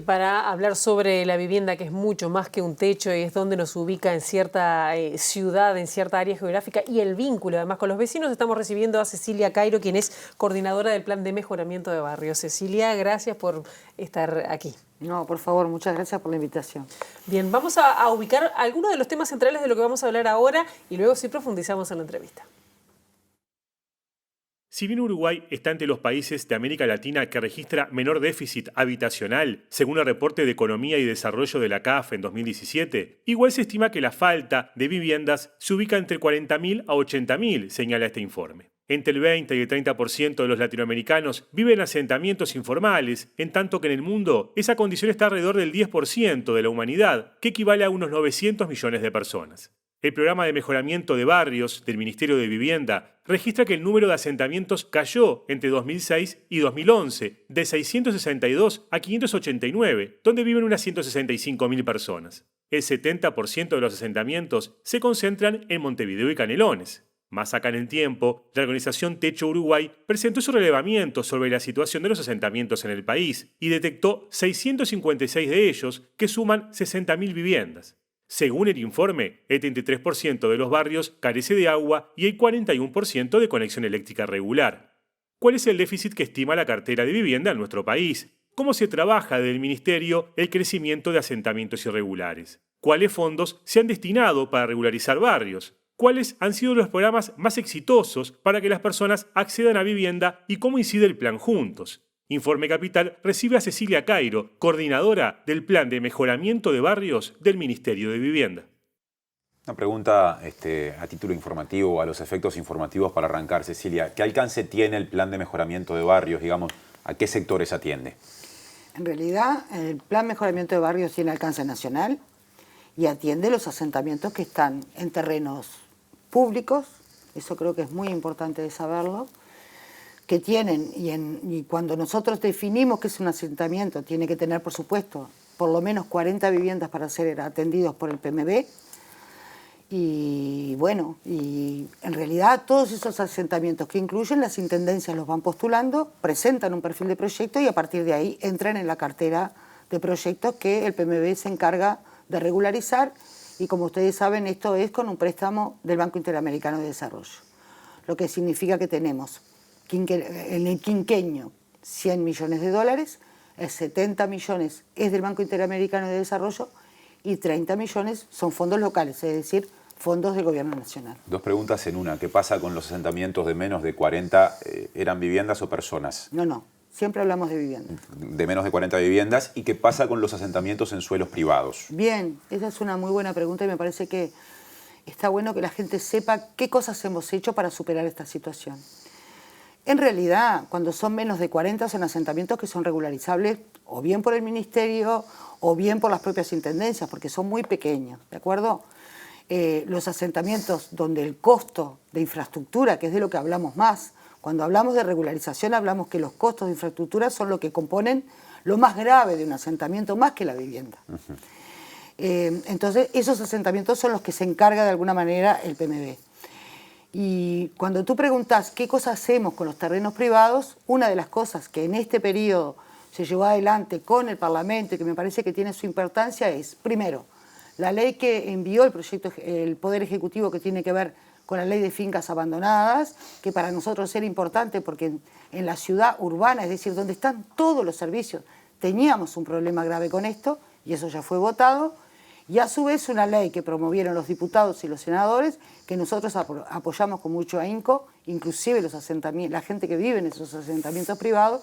Y para hablar sobre la vivienda, que es mucho más que un techo y es donde nos ubica en cierta ciudad, en cierta área geográfica, y el vínculo además con los vecinos, estamos recibiendo a Cecilia Cairo, quien es coordinadora del Plan de Mejoramiento de Barrios. Cecilia, gracias por estar aquí. No, por favor, muchas gracias por la invitación. Bien, vamos a ubicar algunos de los temas centrales de lo que vamos a hablar ahora y luego sí profundizamos en la entrevista. Si bien Uruguay está entre los países de América Latina que registra menor déficit habitacional, según el reporte de Economía y Desarrollo de la CAF en 2017, igual se estima que la falta de viviendas se ubica entre 40.000 a 80.000, señala este informe. Entre el 20 y el 30% de los latinoamericanos viven en asentamientos informales, en tanto que en el mundo esa condición está alrededor del 10% de la humanidad, que equivale a unos 900 millones de personas. El programa de mejoramiento de barrios del Ministerio de Vivienda registra que el número de asentamientos cayó entre 2006 y 2011, de 662 a 589, donde viven unas 165.000 personas. El 70% de los asentamientos se concentran en Montevideo y Canelones. Más acá en el tiempo, la organización Techo Uruguay presentó su relevamiento sobre la situación de los asentamientos en el país y detectó 656 de ellos, que suman 60.000 viviendas. Según el informe, el 33% de los barrios carece de agua y el 41% de conexión eléctrica regular. ¿Cuál es el déficit que estima la cartera de vivienda en nuestro país? ¿Cómo se trabaja desde el Ministerio el crecimiento de asentamientos irregulares? ¿Cuáles fondos se han destinado para regularizar barrios? ¿Cuáles han sido los programas más exitosos para que las personas accedan a vivienda y cómo incide el Plan Juntos? Informe Capital recibe a Cecilia Cairo, coordinadora del Plan de Mejoramiento de Barrios del Ministerio de Vivienda. Una pregunta a título informativo, a los efectos informativos para arrancar, Cecilia. ¿Qué alcance tiene el Plan de Mejoramiento de Barrios? Digamos, ¿a qué sectores atiende? En realidad, el Plan Mejoramiento de Barrios tiene alcance nacional y atiende los asentamientos que están en terrenos públicos, eso creo que es muy importante de saberlo, que tienen, y cuando nosotros definimos que es un asentamiento, tiene que tener, por supuesto, por lo menos 40 viviendas para ser atendidos por el PMB. Y bueno, y en realidad todos esos asentamientos que incluyen, las intendencias los van postulando, presentan un perfil de proyecto y a partir de ahí entran en la cartera de proyectos que el PMB se encarga de regularizar. Y como ustedes saben, esto es con un préstamo del Banco Interamericano de Desarrollo, lo que significa que tenemos en el quinquenio 100 millones de dólares, el 70 millones es del Banco Interamericano de Desarrollo y 30 millones son fondos locales, es decir, fondos del Gobierno Nacional. Dos preguntas en una. ¿Qué pasa con los asentamientos de menos de 40? ¿Eran viviendas o personas? No, siempre hablamos de viviendas. De menos de 40 viviendas. ¿Y qué pasa con los asentamientos en suelos privados? Bien, esa es una muy buena pregunta y me parece que está bueno que la gente sepa qué cosas hemos hecho para superar esta situación. En realidad, cuando son menos de 40 son asentamientos que son regularizables o bien por el Ministerio o bien por las propias intendencias, porque son muy pequeños, ¿de acuerdo? Los asentamientos donde el costo de infraestructura, que es de lo que hablamos más, cuando hablamos de regularización hablamos que los costos de infraestructura son lo que componen lo más grave de un asentamiento, más que la vivienda. Entonces, esos asentamientos son los que se encarga de alguna manera el PMB. Y cuando tú preguntas qué cosas hacemos con los terrenos privados, una de las cosas que en este periodo se llevó adelante con el Parlamento y que me parece que tiene su importancia es, primero, la ley que envió el Poder Ejecutivo que tiene que ver con la ley de fincas abandonadas, que para nosotros era importante porque en la ciudad urbana, es decir, donde están todos los servicios, teníamos un problema grave con esto y eso ya fue votado. Y a su vez una ley que promovieron los diputados y los senadores, que nosotros apoyamos con mucho ahínco, inclusive la gente que vive en esos asentamientos privados,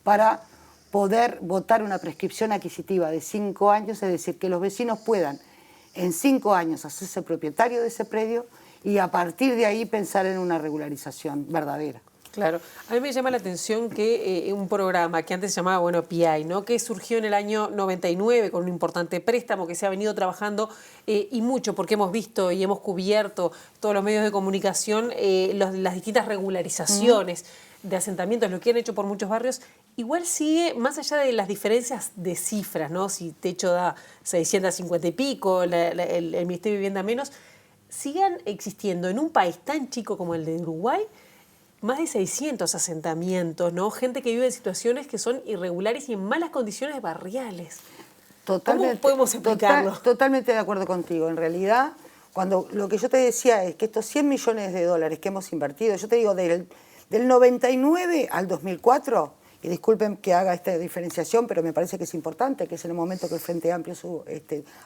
para poder votar una prescripción adquisitiva de 5 años, es decir, que los vecinos puedan en 5 años hacerse propietario de ese predio y a partir de ahí pensar en una regularización verdadera. Claro, a mí me llama la atención que un programa que antes se llamaba, bueno, PI, ¿no?, que surgió en el año 99 con un importante préstamo que se ha venido trabajando y mucho porque hemos visto y hemos cubierto todos los medios de comunicación las distintas regularizaciones de asentamientos, lo que han hecho por muchos barrios, igual sigue, más allá de las diferencias de cifras, ¿no?, si Techo da 650 y pico, el Ministerio de Vivienda menos, sigan existiendo en un país tan chico como el de Uruguay más de 600 asentamientos, ¿no? Gente que vive en situaciones que son irregulares y en malas condiciones barriales. Totalmente, ¿Cómo podemos explicarlo? Totalmente de acuerdo contigo. En realidad, cuando lo que yo te decía es que estos 100 millones de dólares que hemos invertido, yo te digo, del 99 al 2004, y disculpen que haga esta diferenciación, pero me parece que es importante, que es en el momento que el Frente Amplio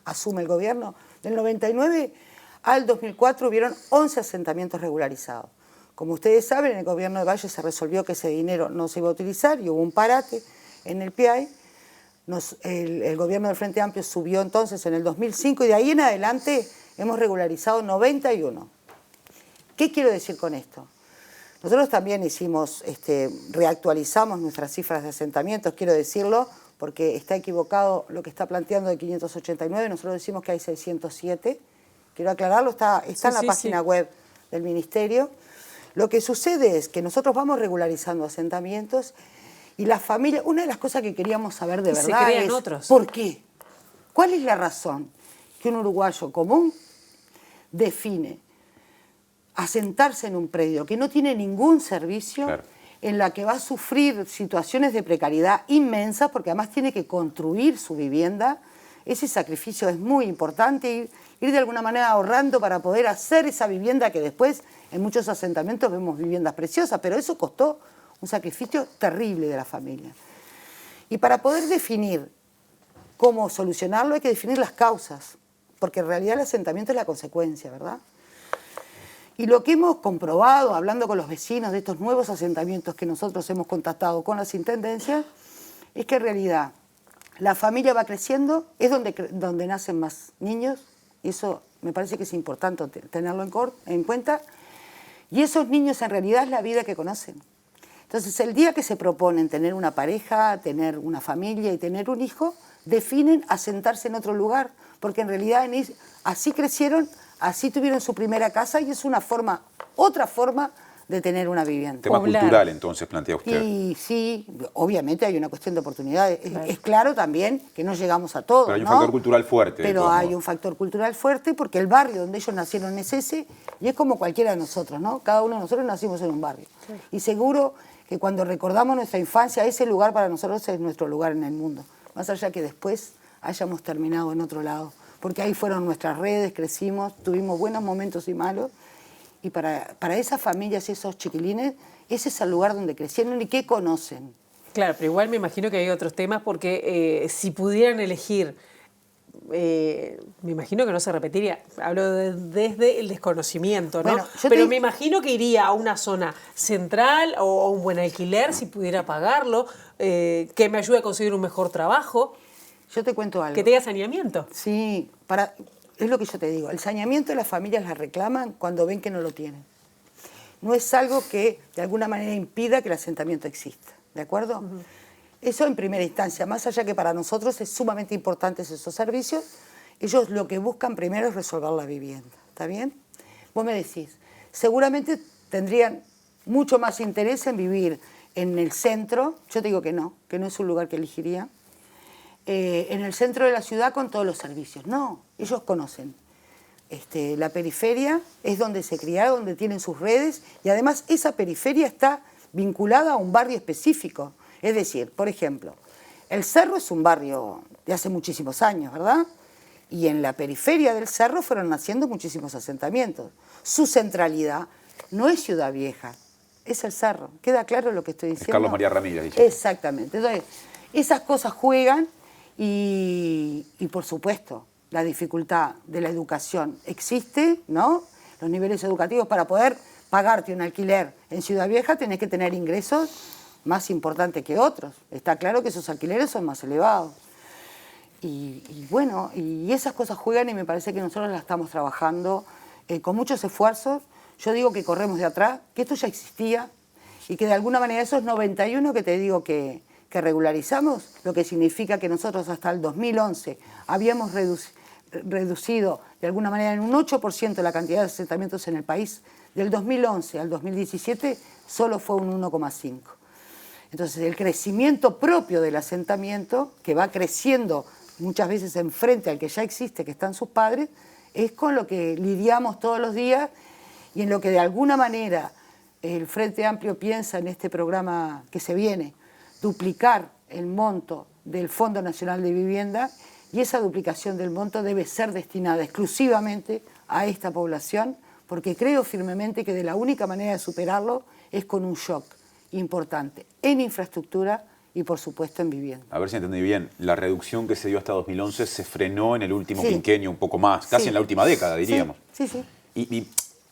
asume el gobierno, del 99 al 2004 hubieron 11 asentamientos regularizados. Como ustedes saben, en el gobierno de Valle se resolvió que ese dinero no se iba a utilizar y hubo un parate en el PIAI. El gobierno del Frente Amplio subió entonces en el 2005 y de ahí en adelante hemos regularizado 91. ¿Qué quiero decir con esto? Nosotros también reactualizamos nuestras cifras de asentamientos, quiero decirlo, porque está equivocado lo que está planteando de 589, nosotros decimos que hay 607. Quiero aclararlo, está en la página web del Ministerio. Lo que sucede es que nosotros vamos regularizando asentamientos y las familias, una de las cosas que queríamos saber de verdad es otros. ¿Por qué? ¿Cuál es la razón que un uruguayo común define asentarse en un predio que no tiene ningún servicio, claro, en la que va a sufrir situaciones de precariedad inmensas, porque además tiene que construir su vivienda? Ese sacrificio es muy importante, ir de alguna manera ahorrando para poder hacer esa vivienda que después en muchos asentamientos vemos viviendas preciosas, pero eso costó un sacrificio terrible de la familia. Y para poder definir cómo solucionarlo hay que definir las causas, porque en realidad el asentamiento es la consecuencia, ¿verdad? Y lo que hemos comprobado, hablando con los vecinos de estos nuevos asentamientos que nosotros hemos contactado con las intendencias, es que en realidad la familia va creciendo, es donde nacen más niños, y eso me parece que es importante tenerlo en cuenta, y esos niños en realidad es la vida que conocen. Entonces, el día que se proponen tener una pareja, tener una familia y tener un hijo, definen asentarse en otro lugar, porque en realidad así crecieron, así tuvieron su primera casa y es otra forma de tener una vivienda. Tema cultural, entonces, plantea usted. Y sí, obviamente hay una cuestión de oportunidades. Claro. Es claro también que no llegamos a todo, pero hay un factor cultural fuerte. Pero hay un factor cultural fuerte porque el barrio donde ellos nacieron es ese y es como cualquiera de nosotros, ¿no? Cada uno de nosotros nacimos en un barrio. Sí. Y seguro que cuando recordamos nuestra infancia, ese lugar para nosotros es nuestro lugar en el mundo. Más allá que después hayamos terminado en otro lado. Porque ahí fueron nuestras redes, crecimos, tuvimos buenos momentos y malos. Y para esas familias, esos chiquilines, ese es el lugar donde crecieron y que conocen. Claro, pero igual me imagino que hay otros temas porque si pudieran elegir, me imagino que no se repetiría. Hablo desde el desconocimiento, ¿no? Bueno, pero me imagino que iría a una zona central o a un buen alquiler si pudiera pagarlo, que me ayude a conseguir un mejor trabajo. Yo te cuento algo. Que tenga saneamiento. Sí, es lo que yo te digo, el saneamiento las familias la reclaman cuando ven que no lo tienen. No es algo que de alguna manera impida que el asentamiento exista, ¿de acuerdo? Uh-huh. Eso en primera instancia, más allá que para nosotros es sumamente importantes esos servicios, ellos lo que buscan primero es resolver la vivienda, ¿está bien? Vos me decís, seguramente tendrían mucho más interés en vivir en el centro, yo te digo que no es un lugar que elegiría, en el centro de la ciudad con todos los servicios. No, ellos conocen. La periferia es donde se criaron, donde tienen sus redes y además esa periferia está vinculada a un barrio específico. Es decir, por ejemplo, el Cerro es un barrio de hace muchísimos años, ¿verdad? Y en la periferia del Cerro fueron naciendo muchísimos asentamientos. Su centralidad no es Ciudad Vieja, es el Cerro. ¿Queda claro lo que estoy diciendo? Es Carlos María Ramírez. Dice. Exactamente. Entonces, esas cosas juegan. Y por supuesto, la dificultad de la educación existe, ¿no? Los niveles educativos para poder pagarte un alquiler en Ciudad Vieja tenés que tener ingresos más importantes que otros. Está claro que esos alquileres son más elevados. Y bueno, y esas cosas juegan y me parece que nosotros las estamos trabajando con muchos esfuerzos. Yo digo que corremos de atrás, que esto ya existía y que de alguna manera esos 91 que te digo que regularizamos, lo que significa que nosotros hasta el 2011 habíamos reducido de alguna manera en un 8% la cantidad de asentamientos en el país. Del 2011 al 2017 solo fue un 1,5%. Entonces el crecimiento propio del asentamiento, que va creciendo muchas veces enfrente al que ya existe, que están sus padres, es con lo que lidiamos todos los días y en lo que de alguna manera el Frente Amplio piensa en este programa que se viene, duplicar el monto del Fondo Nacional de Vivienda, y esa duplicación del monto debe ser destinada exclusivamente a esta población, porque creo firmemente que de la única manera de superarlo es con un shock importante en infraestructura y por supuesto en vivienda. A ver si entendí bien, la reducción que se dio hasta 2011 se frenó en el último Sí. quinquenio un poco más, casi Sí. en la última década, diríamos. Sí, sí. Y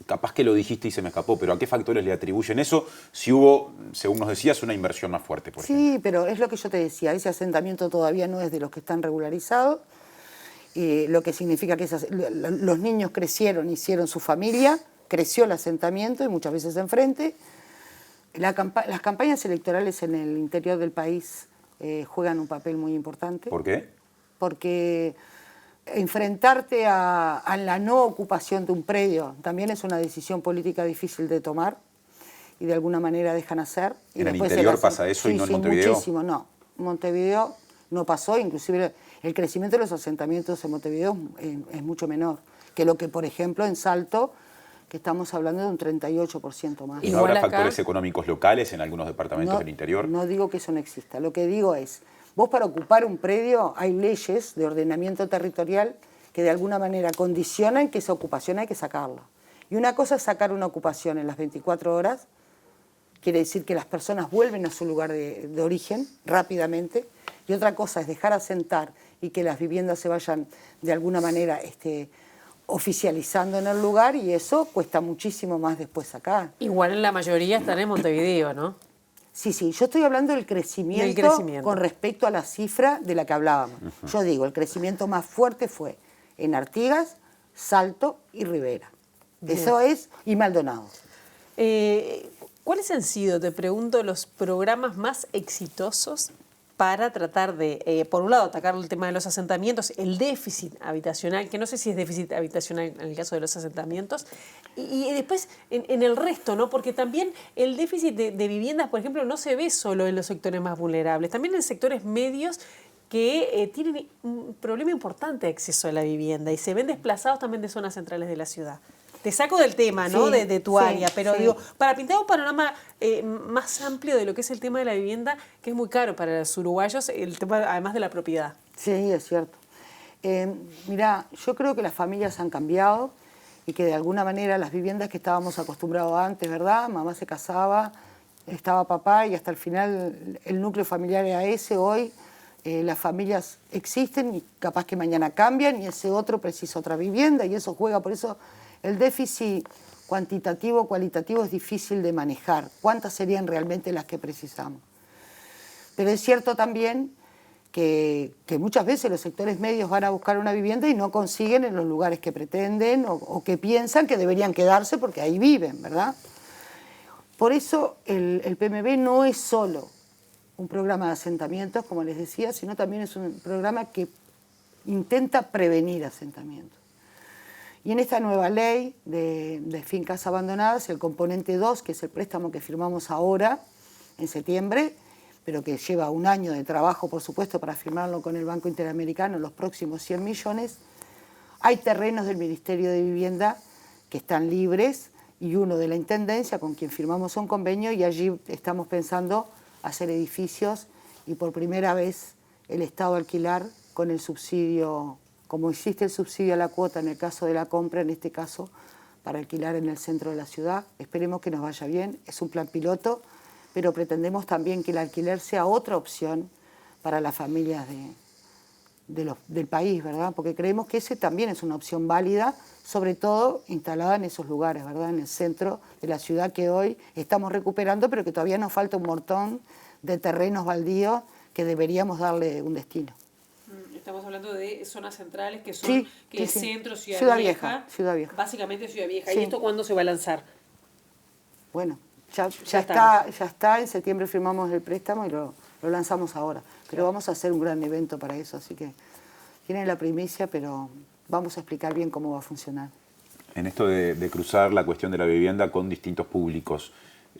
capaz que lo dijiste y se me escapó, pero ¿a qué factores le atribuyen eso si hubo, según nos decías, una inversión más fuerte, por ejemplo? Sí, pero es lo que yo te decía, ese asentamiento todavía no es de los que están regularizados, lo que significa que los niños crecieron, hicieron su familia, creció el asentamiento y muchas veces enfrente. Las campañas electorales en el interior del país juegan un papel muy importante. ¿Por qué? Porque enfrentarte a la no ocupación de un predio también es una decisión política difícil de tomar y de alguna manera dejan hacer. Y ¿En el después interior pasa eso y no en Montevideo? Muchísimo, no. Montevideo no pasó, inclusive el crecimiento de los asentamientos en Montevideo es mucho menor que lo que, por ejemplo, en Salto, que estamos hablando de un 38% más. ¿Y no Igual habrá acá- factores económicos locales en algunos departamentos del interior? No digo que eso no exista. Lo que digo es, vos para ocupar un predio hay leyes de ordenamiento territorial que de alguna manera condicionan que esa ocupación hay que sacarla. Y una cosa es sacar una ocupación en las 24 horas, quiere decir que las personas vuelven a su lugar de origen rápidamente, y otra cosa es dejar asentar y que las viviendas se vayan de alguna manera oficializando en el lugar, y eso cuesta muchísimo más después sacar. Igual en la mayoría están en Montevideo, ¿no? Sí, sí, yo estoy hablando del crecimiento, con respecto a la cifra de la que hablábamos. Yo digo, el crecimiento más fuerte fue en Artigas, Salto y Rivera. Bien. Eso es, y Maldonado. ¿Cuáles han sido, te pregunto, los programas más exitosos para tratar de, por un lado, atacar el tema de los asentamientos, el déficit habitacional, que no sé si es déficit habitacional en el caso de los asentamientos, y después en el resto, ¿no? Porque también el déficit de viviendas, por ejemplo, no se ve solo en los sectores más vulnerables, también en sectores medios que tienen un problema importante de acceso a la vivienda y se ven desplazados también de zonas centrales de la ciudad. Te saco del tema, ¿no? Sí, de tu sí, área, pero sí. digo, para pintar un panorama más amplio de lo que es el tema de la vivienda, que es muy caro para los uruguayos, el tema además de la propiedad. Sí, es cierto. Mirá, yo creo que las familias han cambiado y que de alguna manera las viviendas que estábamos acostumbrados antes, ¿verdad? Mamá se casaba, estaba papá y hasta el final el núcleo familiar era ese. Hoy las familias existen y capaz que mañana cambian y ese otro precisa otra vivienda y eso juega. Por eso el déficit cuantitativo, cualitativo es difícil de manejar. ¿Cuántas serían realmente las que precisamos? Pero es cierto también que muchas veces los sectores medios van a buscar una vivienda y no consiguen en los lugares que pretenden o que piensan que deberían quedarse porque ahí viven, ¿verdad? Por eso el PMB no es solo un programa de asentamientos, como les decía, sino también es un programa que intenta prevenir asentamientos. Y en esta nueva ley de fincas abandonadas, el componente 2, que es el préstamo que firmamos ahora, en septiembre, pero que lleva un año de trabajo, por supuesto, para firmarlo con el Banco Interamericano, los próximos 100 millones, hay terrenos del Ministerio de Vivienda que están libres y uno de la Intendencia con quien firmamos un convenio y allí estamos pensando hacer edificios y por primera vez el Estado alquilar con el subsidio, como existe el subsidio a la cuota en el caso de la compra, en este caso para alquilar en el centro de la ciudad. Esperemos que nos vaya bien, es un plan piloto, pero pretendemos también que el alquiler sea otra opción para las familias del país, ¿verdad? Porque creemos que ese también es una opción válida, sobre todo instalada en esos lugares, ¿verdad? En el centro de la ciudad que hoy estamos recuperando, pero que todavía nos falta un montón de terrenos baldíos que deberíamos darle un destino. Estamos hablando de zonas centrales que son Sí, que sí, sí. centro, Ciudad Ciudad Vieja, Vieja, Ciudad Vieja. básicamente Ciudad Vieja. Sí. ¿Y esto cuándo se va a lanzar? Bueno, Ya está, en septiembre firmamos el préstamo y lo lanzamos ahora. Pero vamos a hacer un gran evento para eso, así que tienen la primicia, pero vamos a explicar bien cómo va a funcionar. En esto de cruzar la cuestión de la vivienda con distintos públicos,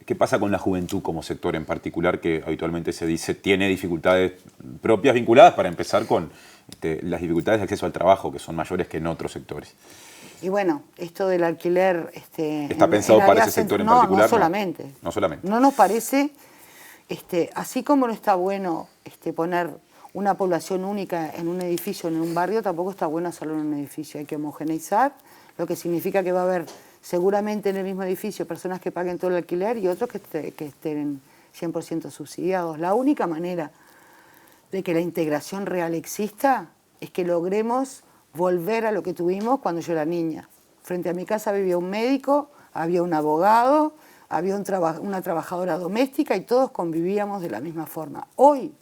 ¿Qué pasa con la juventud como sector en particular que habitualmente se dice tiene dificultades propias vinculadas, para empezar, con las dificultades de acceso al trabajo, que son mayores que en otros sectores? Y bueno, esto del alquiler... ¿Está pensado para ese sector en particular? No solamente. No solamente. No nos parece, así como no está bueno poner una población única en un edificio, en un barrio, tampoco está bueno hacerlo en un edificio. Hay que homogeneizar, lo que significa que va a haber seguramente en el mismo edificio personas que paguen todo el alquiler y otros que estén 100% subsidiados. La única manera de que la integración real exista es que logremos volver a lo que tuvimos cuando yo era niña. Frente a mi casa vivía un médico, había un abogado, había una trabajadora doméstica y todos convivíamos de la misma forma. Hoy,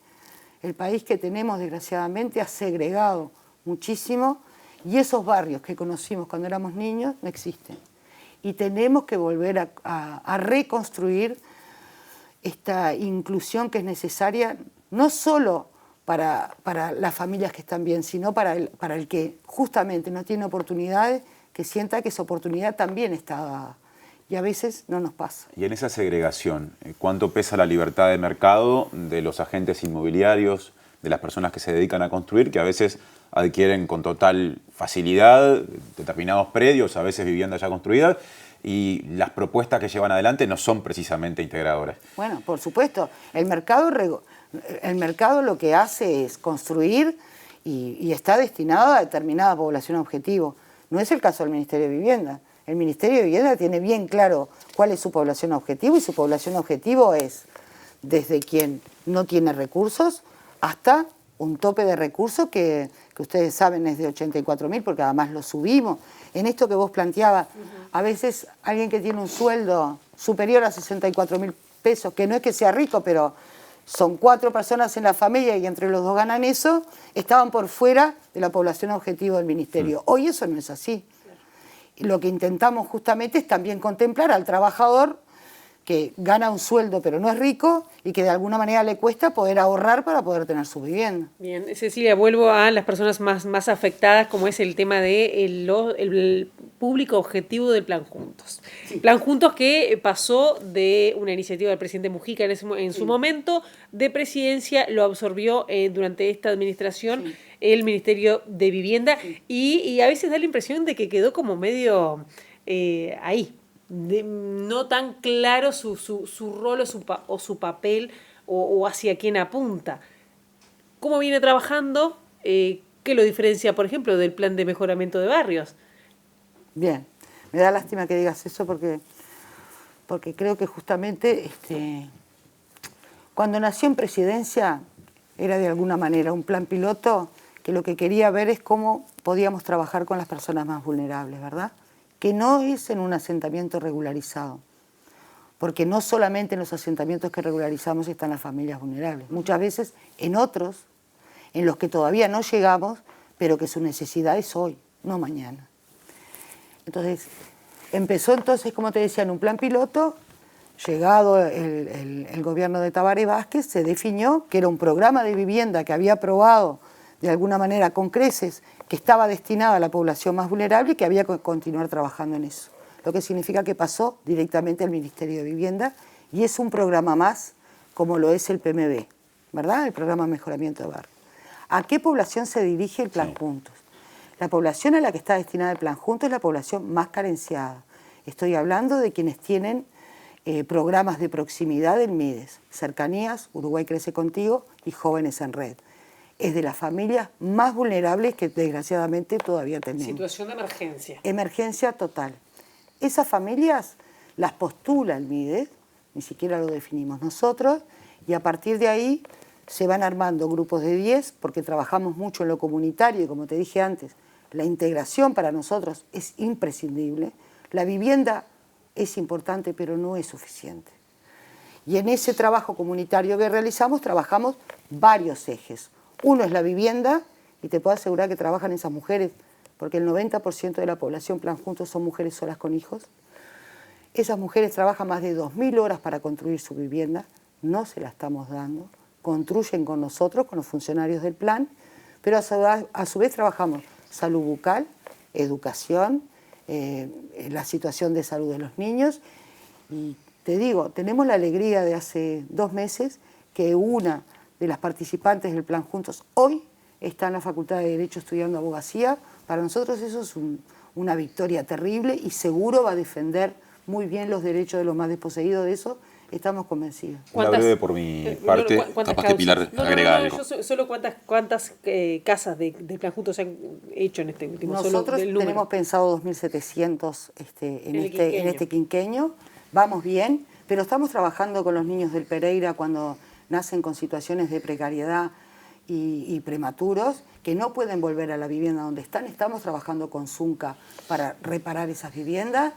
el país que tenemos, desgraciadamente, ha segregado muchísimo y esos barrios que conocimos cuando éramos niños no existen. Y tenemos que volver a reconstruir esta inclusión que es necesaria, no solo para las familias que están bien, sino para el que justamente no tiene oportunidades, que sienta que esa oportunidad también está dada. Y a veces no nos pasa. Y en esa segregación, ¿cuánto pesa la libertad de mercado de los agentes inmobiliarios, de las personas que se dedican a construir, que a veces adquieren con total facilidad determinados predios, a veces viviendas ya construidas, y las propuestas que llevan adelante no son precisamente integradoras? Bueno, por supuesto, el mercado lo que hace es construir y está destinado a determinada población objetivo. No es el caso del Ministerio de Vivienda. El Ministerio de Vivienda tiene bien claro cuál es su población objetivo y su población objetivo es desde quien no tiene recursos hasta un tope de recursos que ustedes saben es de 84.000 porque además lo subimos. En esto que vos planteabas, a veces alguien que tiene un sueldo superior a 64.000 pesos, que no es que sea rico, pero son 4 personas en la familia y entre los dos ganan eso, estaban por fuera de la población objetivo del Ministerio. Hoy eso no es así. Y lo que intentamos justamente es también contemplar al trabajador que gana un sueldo pero no es rico y que de alguna manera le cuesta poder ahorrar para poder tener su vivienda. Bien, Cecilia, vuelvo a las personas más afectadas, como es el tema del público objetivo del Plan Juntos. Sí. Plan Juntos que pasó de una iniciativa del presidente Mujica en su momento de presidencia, lo absorbió durante esta administración el Ministerio de Vivienda y a veces da la impresión de que quedó como medio ahí. No tan claro su rol o su papel o hacia quién apunta. ¿Cómo viene trabajando? ¿Qué lo diferencia, por ejemplo, del plan de mejoramiento de barrios? Bien, me da lástima que digas eso porque creo que justamente cuando nació en presidencia era de alguna manera un plan piloto que lo que quería ver es cómo podíamos trabajar con las personas más vulnerables, ¿verdad? Que no es en un asentamiento regularizado, porque no solamente en los asentamientos que regularizamos están las familias vulnerables, muchas veces en otros, en los que todavía no llegamos, pero que su necesidad es hoy, no mañana. Entonces, empezó entonces, como te decía, en un plan piloto, llegado el gobierno de Tabaré Vázquez, se definió que era un programa de vivienda que había aprobado de alguna manera con creces, que estaba destinado a la población más vulnerable y que había que continuar trabajando en eso. Lo que significa que pasó directamente al Ministerio de Vivienda y es un programa más como lo es el PMB, ¿verdad? El Programa de Mejoramiento de Barrio. ¿A qué población se dirige el Plan Juntos? La población a la que está destinada el Plan Juntos es la población más carenciada. Estoy hablando de quienes tienen programas de proximidad del MIDES, Cercanías, Uruguay Crece Contigo y Jóvenes en Red. Es de las familias más vulnerables que desgraciadamente todavía tenemos. Situación de emergencia. Emergencia total. Esas familias las postula el MIDES, ni siquiera lo definimos nosotros, y a partir de ahí se van armando grupos de 10, porque trabajamos mucho en lo comunitario y como te dije antes, la integración para nosotros es imprescindible. La vivienda es importante, pero no es suficiente. Y en ese trabajo comunitario que realizamos, trabajamos varios ejes. Uno es la vivienda, y te puedo asegurar que trabajan esas mujeres, porque el 90% de la población Plan Juntos son mujeres solas con hijos. Esas mujeres trabajan más de 2.000 horas para construir su vivienda, no se la estamos dando, construyen con nosotros, con los funcionarios del plan, pero a su vez trabajamos salud bucal, educación, la situación de salud de los niños, y te digo, tenemos la alegría de hace 2 meses que una de las participantes del Plan Juntos hoy está en la Facultad de Derecho estudiando abogacía. Para nosotros eso es una victoria terrible y seguro va a defender muy bien los derechos de los más desposeídos. De eso estamos convencidos. Una breve por mi parte, capaz que Pilar agrega algo. Solo cuántas casas de Plan Juntos se han hecho en este último año. Nosotros tenemos pensado 2.700 en este quinquenio. Vamos bien, pero estamos trabajando con los niños del Pereira cuando nacen con situaciones de precariedad y prematuros, que no pueden volver a la vivienda donde están. Estamos trabajando con Zunca para reparar esas viviendas.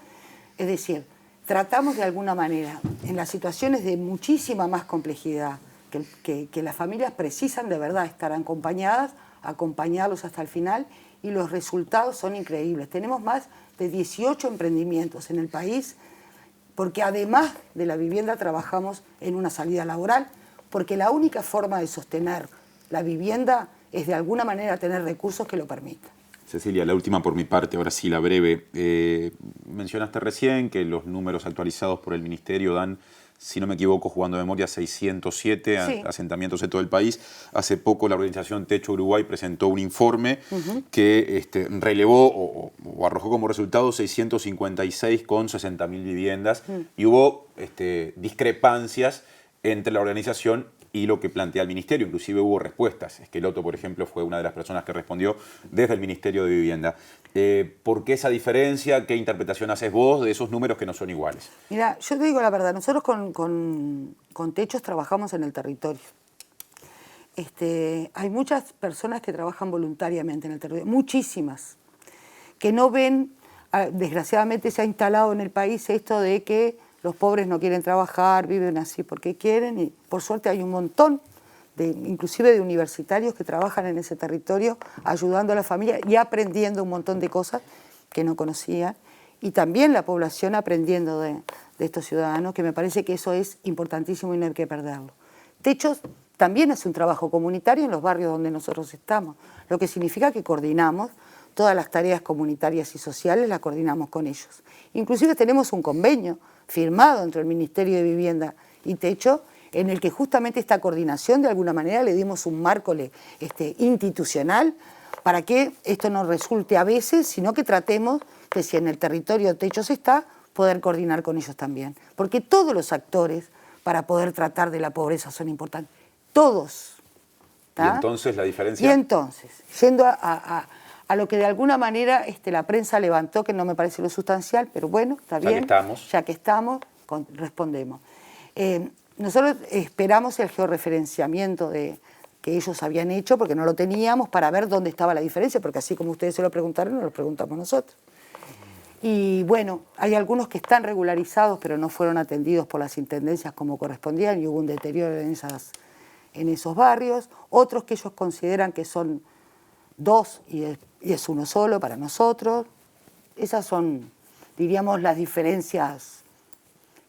Es decir, tratamos de alguna manera, en las situaciones de muchísima más complejidad, que las familias precisan de verdad estar acompañadas, acompañarlos hasta el final, y los resultados son increíbles. Tenemos más de 18 emprendimientos en el país, porque además de la vivienda trabajamos en una salida laboral, porque la única forma de sostener la vivienda es de alguna manera tener recursos que lo permitan. Cecilia, la última por mi parte, ahora sí la breve. Mencionaste recién que los números actualizados por el Ministerio dan, si no me equivoco, jugando de memoria, 607 sí. asentamientos en todo el país. Hace poco la organización Techo Uruguay presentó un informe que relevó o arrojó como resultado 656 con 60.000 viviendas y hubo discrepancias entre la organización y lo que plantea el Ministerio. Inclusive hubo respuestas. Esqueloto, por ejemplo, fue una de las personas que respondió desde el Ministerio de Vivienda. ¿Por qué esa diferencia? ¿Qué interpretación haces vos de esos números que no son iguales? Mira, yo te digo la verdad, nosotros con Techos trabajamos en el territorio. Hay muchas personas que trabajan voluntariamente en el territorio, muchísimas, que no ven, desgraciadamente se ha instalado en el país esto de que los pobres no quieren trabajar, viven así porque quieren, y por suerte hay un montón, inclusive de universitarios que trabajan en ese territorio, ayudando a la familia y aprendiendo un montón de cosas que no conocían, y también la población aprendiendo de estos ciudadanos, que me parece que eso es importantísimo y no hay que perderlo. Techos también hace un trabajo comunitario en los barrios donde nosotros estamos, lo que significa que coordinamos todas las tareas comunitarias y sociales, las coordinamos con ellos. Inclusive tenemos un convenio firmado entre el Ministerio de Vivienda y Techo, en el que justamente esta coordinación de alguna manera le dimos un marco institucional para que esto no resulte a veces, sino que tratemos que si en el territorio de Techos está, poder coordinar con ellos también. Porque todos los actores para poder tratar de la pobreza son importantes. Todos. ¿Y entonces la diferencia? Y entonces, yendo a lo que de alguna manera la prensa levantó, que no me parece lo sustancial, pero bueno, está bien. Ya que estamos, respondemos. Nosotros esperamos el georreferenciamiento que ellos habían hecho, porque no lo teníamos, para ver dónde estaba la diferencia, porque así como ustedes se lo preguntaron, nos lo preguntamos nosotros. Y bueno, hay algunos que están regularizados, pero no fueron atendidos por las intendencias como correspondían, y hubo un deterioro en esos barrios. Otros que ellos consideran que son 2 y es uno solo para nosotros. Esas son, diríamos, las diferencias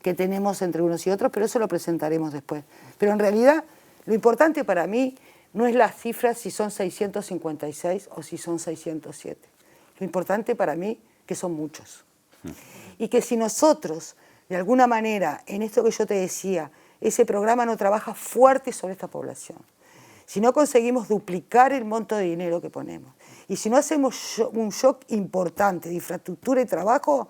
que tenemos entre unos y otros, pero eso lo presentaremos después. Pero en realidad, lo importante para mí no es las cifras si son 656 o si son 607. Lo importante para mí que son muchos. Y que si nosotros, de alguna manera, en esto que yo te decía, ese programa no trabaja fuerte sobre esta población, si no conseguimos duplicar el monto de dinero que ponemos, y si no hacemos un shock importante de infraestructura y trabajo,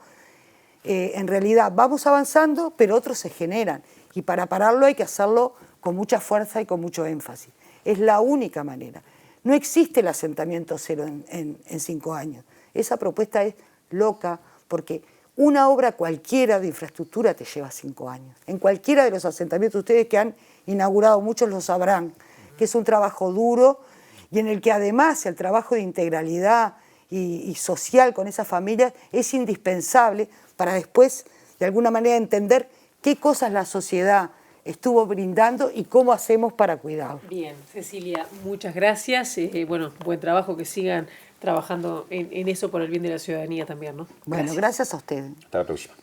en realidad vamos avanzando, pero otros se generan. Y para pararlo hay que hacerlo con mucha fuerza y con mucho énfasis. Es la única manera. No existe el asentamiento cero en 5 años. Esa propuesta es loca, porque una obra cualquiera de infraestructura te lleva 5 años. En cualquiera de los asentamientos, ustedes que han inaugurado, muchos lo sabrán, que es un trabajo duro y en el que además el trabajo de integralidad y social con esas familias es indispensable para después, de alguna manera, entender qué cosas la sociedad estuvo brindando y cómo hacemos para cuidarlo. Bien, Cecilia, muchas gracias. Bueno, buen trabajo, que sigan trabajando en eso por el bien de la ciudadanía también, ¿no? Bueno, gracias a ustedes. Hasta la próxima.